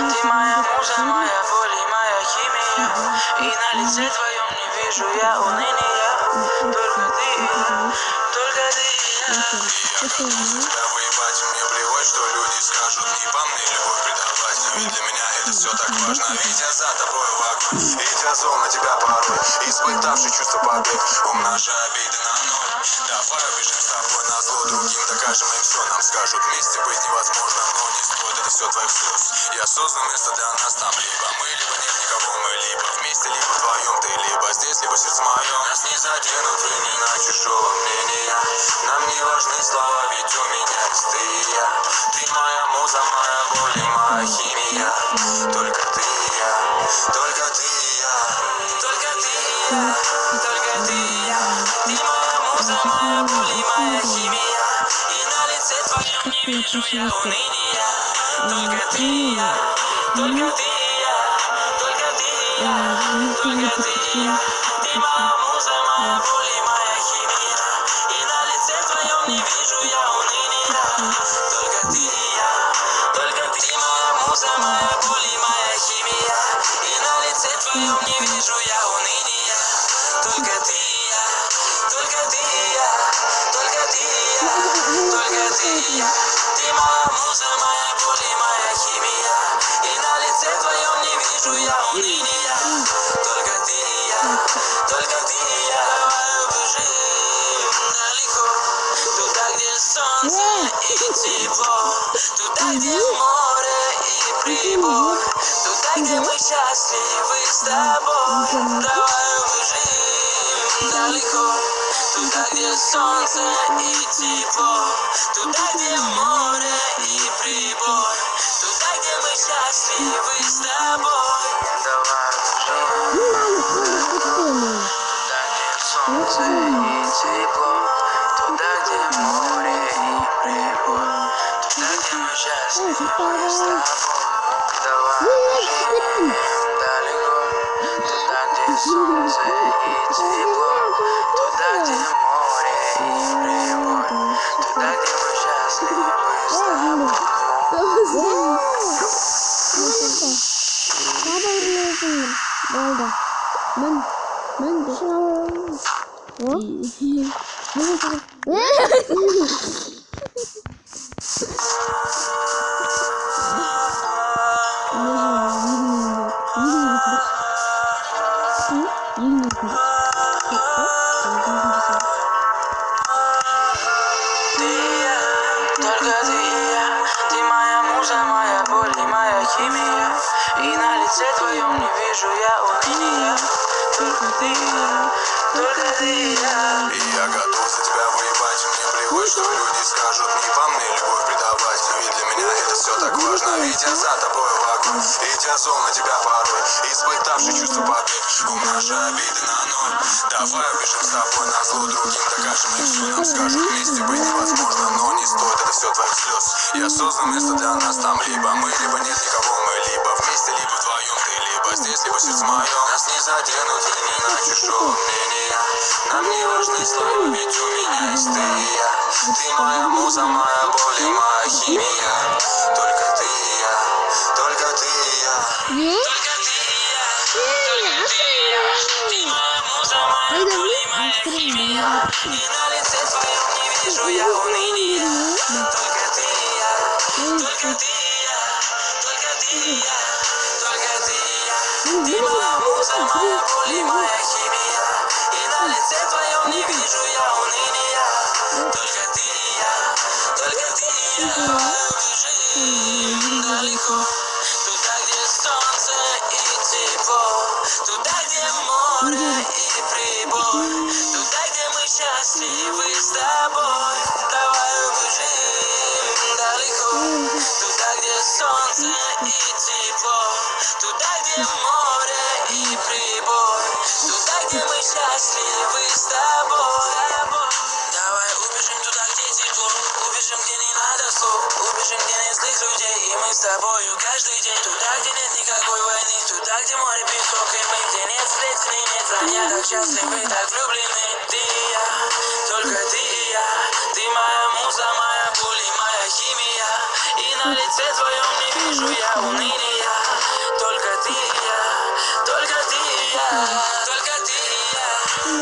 Ты моя муза, моя боль и моя химия. И на лице твоем не вижу я уныния. Только ты и я, только ты и я. Я готов за тебя воевать, мне плевать, что люди скажут. Не по мне любовь предавать, ведь для меня это все так важно. Ведь я за тобой в огонь, ведь я зол на тебя порой, испытавший чувство побед, умножая обиды на ноль. Давай убежим с тобой на зло другим, докажем им все. Нам скажут, вместе быть невозможно, но не стоит это все твоих слез. Я создал место для нас там, либо мы, либо нет никого, мы либо вместе, либо вдвоем, ты либо здесь, либо сердце мое. Нас не заденут времена чужого мнения, нам не важны слова, ведь у меня есть ты и я. Ты моя муза, моя боль и моя химия. Только ты и я, только ты и я, только ты и я, только ты и я. Ты моя муза, моя боль и моя химия. И на лице твоем не вижу я уныния. Только ты и я, только ты и я, только ты и я, только ты и я. Ты моя муза, моя боль и моя химия. И на лице твоем не вижу я уныния. Только ты и я, только ты моя муза, моя боль и моя химия. И на лице твоем не вижу я уныния. Только ты и я, только ты и я, только ты и я, только ты и я. Ты моя муза, моя боль и моя химия. И на лице твоем не вижу я уныния. Только ты и я, только ты и я. Давай убежим далеко, туда, где солнце и тепло, туда, где море и прибой, туда, где мы счастливы с тобой. Давай убежим далеко, туда, где солнце и тепло, туда, где море и прибой, туда, где мы счастливы с тобой. Давай убежим туда, где солнце и тепло, туда, где море и прибой, туда, где мы счастливы с тобой. Давай убежим далеко, туда, где солнце и тепло, туда, где море и прибой, туда, где мы счастливы с химия. И на лице твоем не вижу я уныния. Только ты и я, только ты и я. И я готов за тебя воевать, мне плевать, что люди скажут. Не по мне любовь предавать, ведь для меня это все так важно. Ведь я за тобой в огонь, ведь я зол на тебя порой, испытавший чувство побед, умножая обиды на ноль. Давай убежим с тобой на зло другим, докажем им все. Нам скажут, вместе быть невозможно, но не стоит это все твоих слез. Я создал место для нас там, либо мы, либо нет никого, мы либо вместе, либо вдвоем, ты либо здесь, либо сердце мое. Нас не заденут времена чужого мнения, нам не важны слова, ведь у меня есть ты и я. Ты моя муза, моя боль и моя химия. Только ты и я, только ты и я, только ты и я, только ты и я. Ты моя муза, моя боль и моя химия. И на лице твоем не вижу я уныния. Только ты и я, только ты и я, только ты и я, только ты и я. Ты моя муза, моя боль и моя химия. И на лице твоем не вижу я уныния. Только ты и я, только ты и я. Убежим далеко, туда, где солнце и тепло, туда, где море и прибой, туда, где мы счастливы с тобой. Давай убежим далеко, туда, где солнце и тепло, туда, где море и прибой, туда, где мы счастливы с тобой. Давай убежим туда, где тепло, убежим, где не надо слов, убежим, где нет злых людей, и мы с тобою каждый день. Туда, где нет никакой войны, туда, где море, песок и мы, где нет сплетен и нет вранья, так счастливы, так влюблены. Ты и я, только ты и я, ты моя муза, моя лице твоем не вижу я уныния. Только ты и я, только ты и я, только ты и я,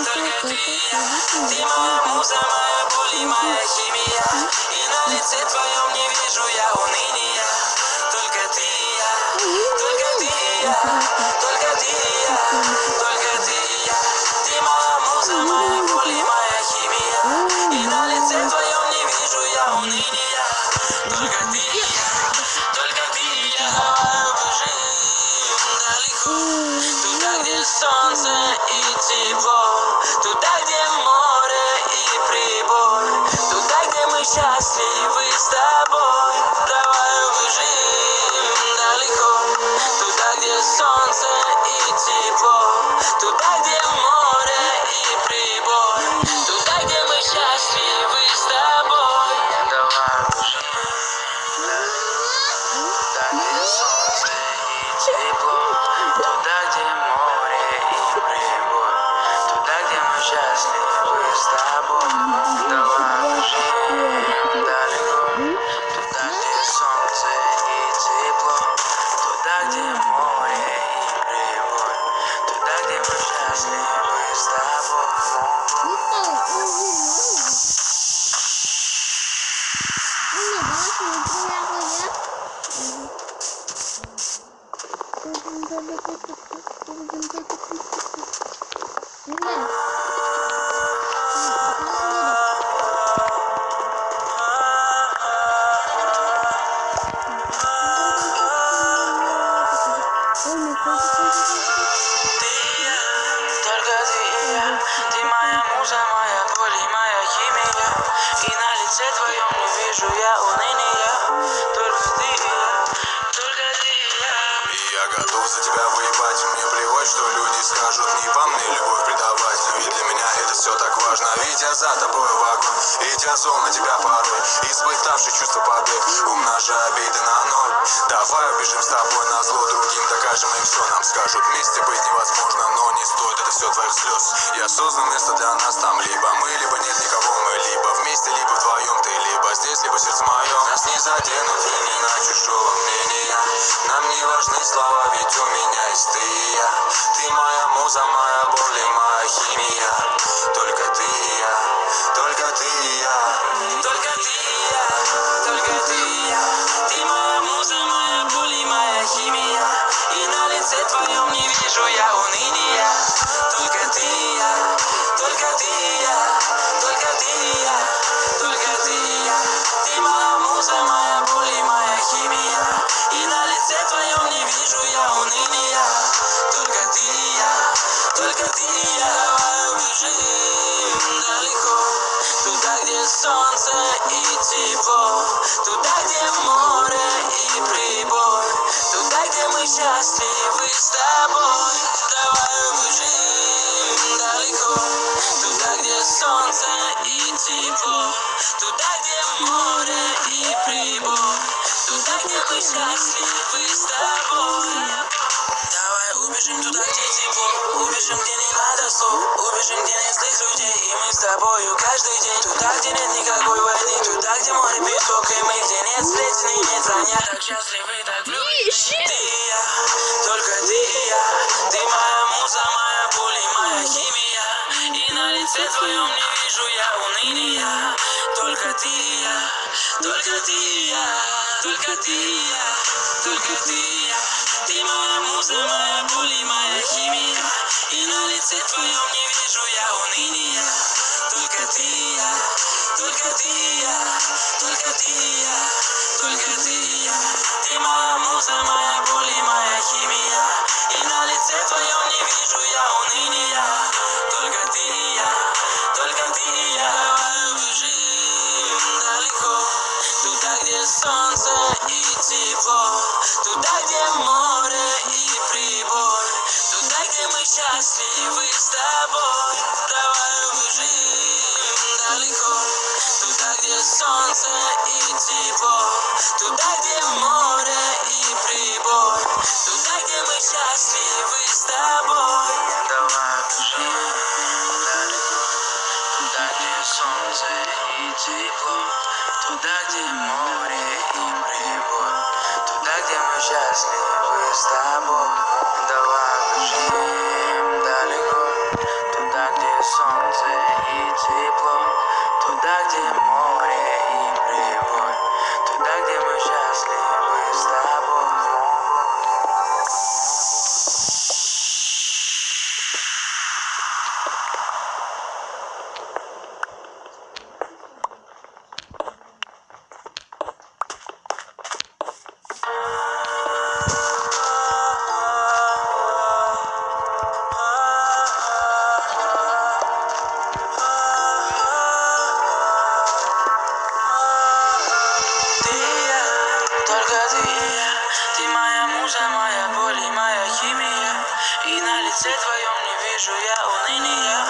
только ты и я. Ты моя муза, моя боль и моя химия. И на лице твоем не вижу я уныния. Только ты и я, только ты и я, только ты и я, только ты и я. Ты моя муза, моя боль и моя химия. И на лице твоем не вижу я уныния. Только ты и я, только ты и я. Давай убежим далеко, туда, где солнце и тепло, туда, где море и прибой, туда, где мы счастливы с тобой. Давай убежим далеко, туда, где солнце и тепло, туда, где море и прибой, туда, где мы счастливы с тобой. Давай убежим далеко, туда, где солнце и тепло, туда, где море и прибой, туда, где мы счастливы с тобой. Давай убежим далеко, туда, где солнце и тепло, туда, где море и прибой, туда, где мы счастливы с тобой. Ты моя муза, моя боль и моя химия. И на лице твоем не вижу я уныния. Только ты и я, только ты и я. И я готов за тебя воевать. Мне плевать, что люди скажут, не по мне любовь предавать. Ведь для меня это все так важно. Ведь я за тобой в огонь, ведь я зол на тебя порой, испытавший чувство побед, умножая обиды на ноль. Давай убежим с тобой на зло другим, докажем им все. Нам скажут, вместе быть невозможно, но не стоит это все твоих слез. Я создал место для нас там, либо мы, либо нет никого, мы либо вместе, либо вдвоем, ты либо здесь, либо сердце мое. Нас не заденут имена чужого мнения, нам не важны слова, ведь у меня есть ты и я. Ты моя муза, моя боль и моя химия. Только ты и я, только ты и я, Только ты и я, только ты и я. Ты моя муза, моя боль и моя химия. И на лице твоем не вижу я уныния. Только ты и я, только ты и я, только ты и я, только ты и я. Ты моя муза, моя боль и моя химия. И на лице твоем не вижу я уныния. Только ты и я, только ты и я. Давай убежим далеко, туда, где солнце и тепло, туда, где море и прибой, туда, где мы счастливы с тобой. Давай убежим далеко, туда, где солнце и тепло, туда, где море и прибой, туда, где мы счастливы с тобой. Давай убежим туда, где тепло, убежим, где не надо слов, убежим, где нет злых людей, и мы с тобою каждый день. Туда, где нет никакой войны, туда, где море песок, и мы, где нет сплетен и нет вранья. Так счастливы, так влюблены. Ты и я, только ты и я. Ты моя муза, моя боль и моя химия. И на лице твоем не вижу я уныния. Только ты и я, только ты и я, только ты и я, только ты и я. Ты моя муза, моя боль и моя химия. И на лице твоем не вижу я уныния. Только ты и я, только ты и я, только ты и я, только ты и я. Ты моя муза, моя боль и моя химия. И на лице твоем не вижу я уныния. Только ты и я, только ты и я. Давай убежим далеко, туда, где солнце и тепло, туда, где море и прибой, туда, где мы счастливы с тобой. Давай убежим далеко, туда, где солнце и тепло, туда, где море и прибой, туда, где мы счастливы с тобой. Давай убежим далеко, туда, где солнце и тепло, туда, где море и прибой, счастливы с тобой. Давай убежим далеко, туда, где солнце и тепло, туда, где море и прибой, туда, где мы счастливы с тобой. Только ты и я, ты моя муза, моя боль и моя химия. И на лице твоем не вижу я уныния.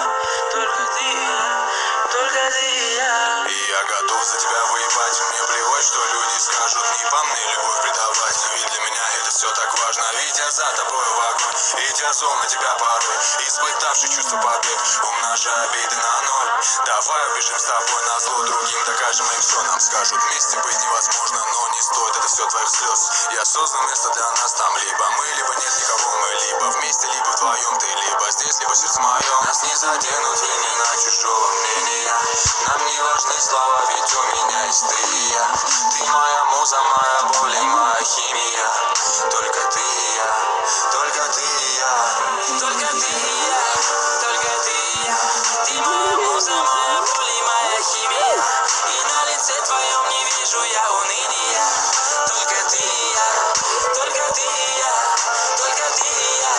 Только ты и я, только ты и я. И я готов за тебя воевать. Мне плевать, что люди скажут. Не по мне любовь предавать. Ведь для меня это все так важно. Ведь я за тобой в огонь. Ведь я зол на тебя порой. Испытавший чувство побед, умножая обиды на ноль. Давай убежим с тобой на зло другим. Докажем им все. Нам скажут, вместе быть невозможно, но не стоит это все твоих слез. Я создал место для нас там. Либо мы, либо нет никого. Мы либо вместе, либо вдвоем. Ты либо здесь, либо сердце мое. Нас не заденут имена чужого мнения. Нам не важны слова, ведь у меня есть ты и я. Ты моя муза, моя боль и моя химия. Только ты и я, только ты и я. Только ты и я, только ты и я. Ты моя муза, моя боль и моя химия. И на лице твоем не вижу я уныния. Только ты и я, только ты и я, только ты и я,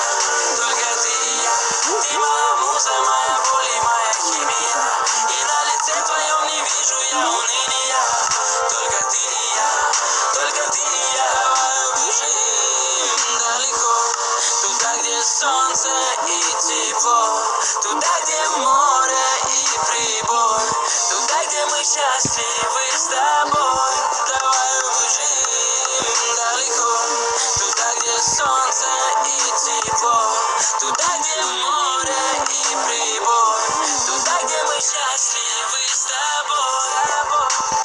только ты и я. Ты моя муза, моя боль и моя химия. И на лице твоем не вижу я уныния. Только ты и я, только ты и я. Давай убежим далеко, туда, где солнце и тепло, туда, где море и прибой, туда, где мы счастливы с тобой. Давай убежим далеко, туда, где солнце и тепло, туда, где море и прибой, туда, где мы счастливы с тобой.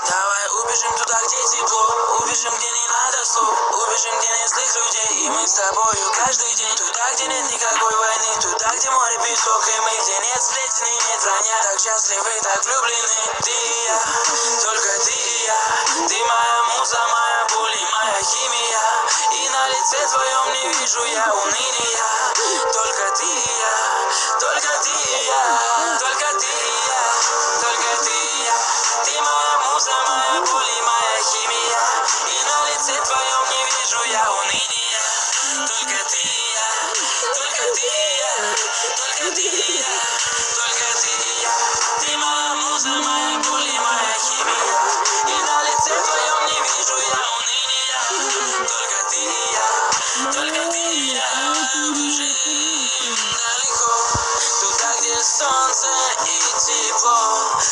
Давай убежим туда, где тепло, убежим, где не надо слов, убежим, где нет злых людей, и мы с тобою каждый день. Туда, где нет никакой войны, туда, где море, песок, и мы, где нет сплетен и нет вранья. Так счастливы, так влюблены, ты и я, только ты и я. Ты моя муза, моя боль и моя химия. И на лице твоем не вижу я уныния. Только ты и я, только ты и я, только ты и я, только ты и я. Ты моя муза, моя боль и моя химия. И на лице твоем не вижу я уныния. Только ты и я, только ты и я, только ты и я, только ты и я. Ты моя муза, моя боль и моя химия. И на лице твоем не вижу я уныния. Только ты и я, только ты и я. Убежим далеко, туда, где солнце и тепло,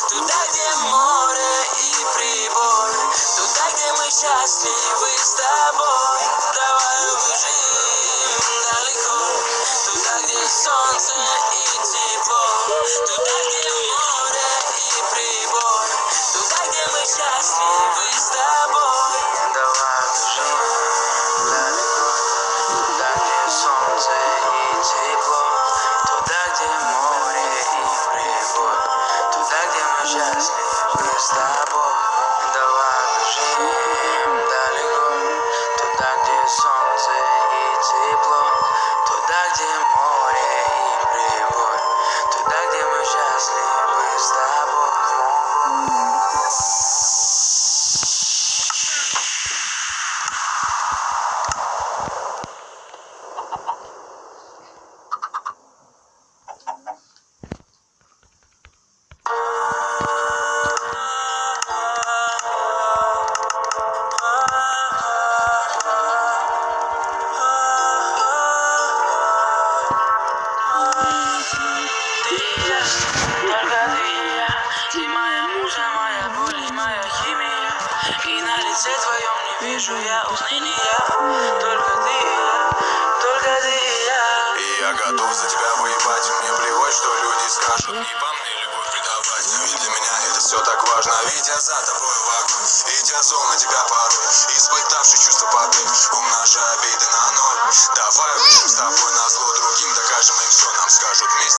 туда, где море и прибой, туда, где мы счастливы с тобой. Давай убежим далеко, туда, где солнце и тепло, туда, где море и прибой, туда, где мы счастливы с тобой. Давай убежим далеко, туда, где солнце и тепло, туда, где море и прибой, туда, где мы счастливы с тобой. Давай убежим далеко, туда, где солнце и тепло, туда, где море и прибой, туда, где мы счастливы с тобой. Только ты и я, ты моя муза, моя боль и моя химия. И на лице твоем не вижу я уныния. Только ты и я, только ты и я. И я готов за тебя воевать. Мне плевать, что люди скажут. Не по мне любовь предавать. Ведь для меня это все так важно. Ведь я за тобой в огонь. Ведь я зол на тебя порой, испытавший чувство побед, умножая обиды на ноль. Давай убежим с тобой на зло другим, докажем им все, нам скажут вместе.